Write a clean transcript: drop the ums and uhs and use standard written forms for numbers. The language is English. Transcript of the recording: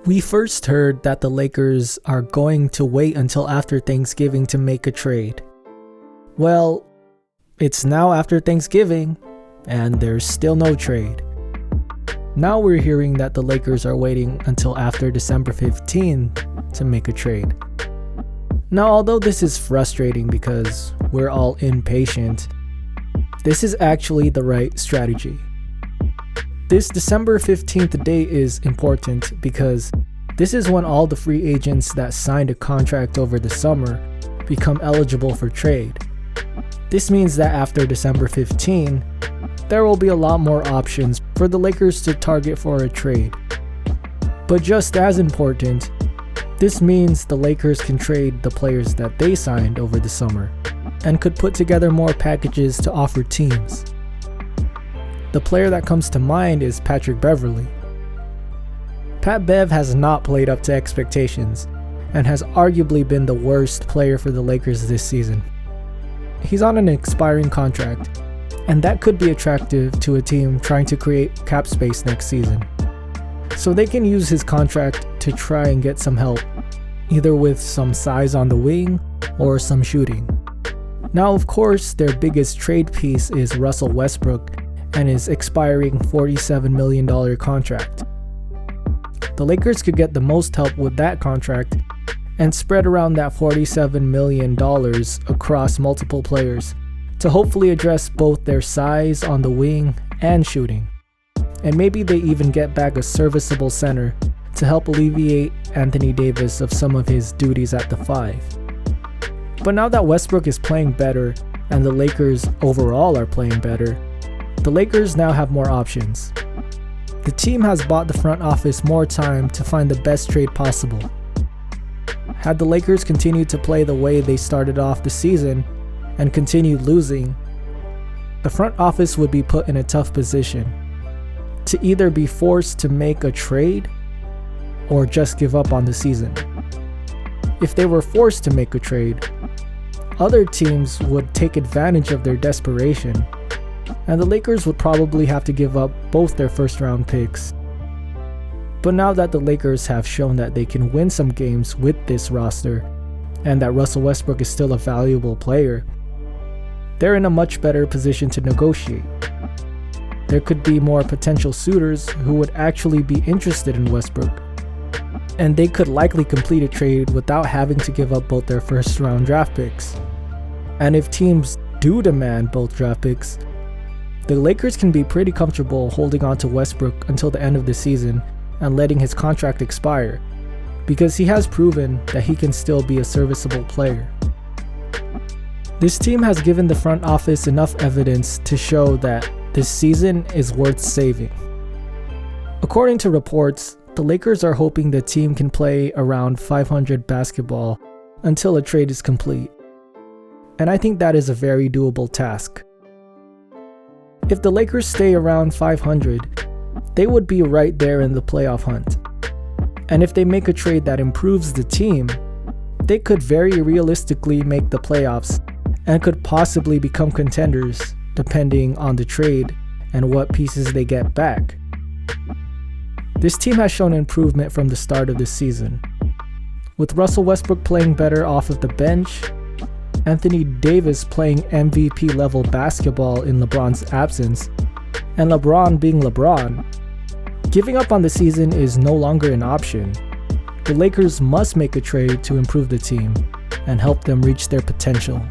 We first heard that the Lakers are going to wait until after Thanksgiving to make a trade. Well, it's now after Thanksgiving, and there's still no trade. Now we're hearing that the Lakers are waiting until after December 15th to make a trade. Now, although this is frustrating because we're all impatient, this is actually the right strategy. This December 15th date is important because this is when all the free agents that signed a contract over the summer become eligible for trade. This means that after December 15, there will be a lot more options for the Lakers to target for a trade. But just as important, this means the Lakers can trade the players that they signed over the summer and could put together more packages to offer teams. The player that comes to mind is Patrick Beverley. Pat Bev has not played up to expectations and has arguably been the worst player for the Lakers this season. He's on an expiring contract, and that could be attractive to a team trying to create cap space next season. So they can use his contract to try and get some help, either with some size on the wing or some shooting. Now, of course, their biggest trade piece is Russell Westbrook and his expiring $47 million contract. The Lakers could get the most help with that contract and spread around that $47 million across multiple players to hopefully address both their size on the wing and shooting. And maybe they even get back a serviceable center to help alleviate Anthony Davis of some of his duties at the 5. But now that Westbrook is playing better and the Lakers overall are playing better, the Lakers now have more options. The team has bought the front office more time to find the best trade possible. Had the Lakers continued to play the way they started off the season and continued losing, the front office would be put in a tough position to either be forced to make a trade or just give up on the season. If they were forced to make a trade, other teams would take advantage of their desperation, and the Lakers would probably have to give up both their first-round picks. But now that the Lakers have shown that they can win some games with this roster, and that Russell Westbrook is still a valuable player, they're in a much better position to negotiate. There could be more potential suitors who would actually be interested in Westbrook, and they could likely complete a trade without having to give up both their first-round draft picks. And if teams do demand both draft picks, the Lakers can be pretty comfortable holding on to Westbrook until the end of the season and letting his contract expire, because he has proven that he can still be a serviceable player. This team has given the front office enough evidence to show that this season is worth saving. According to reports, the Lakers are hoping the team can play around .500 basketball until a trade is complete. And I think that is a very doable task. If the Lakers stay around .500, they would be right there in the playoff hunt. And if they make a trade that improves the team, they could very realistically make the playoffs and could possibly become contenders depending on the trade and what pieces they get back. This team has shown improvement from the start of this season. With Russell Westbrook playing better off of the bench, Anthony Davis playing MVP level basketball in LeBron's absence, and LeBron being LeBron, giving up on the season is no longer an option. The Lakers must make a trade to improve the team and help them reach their potential.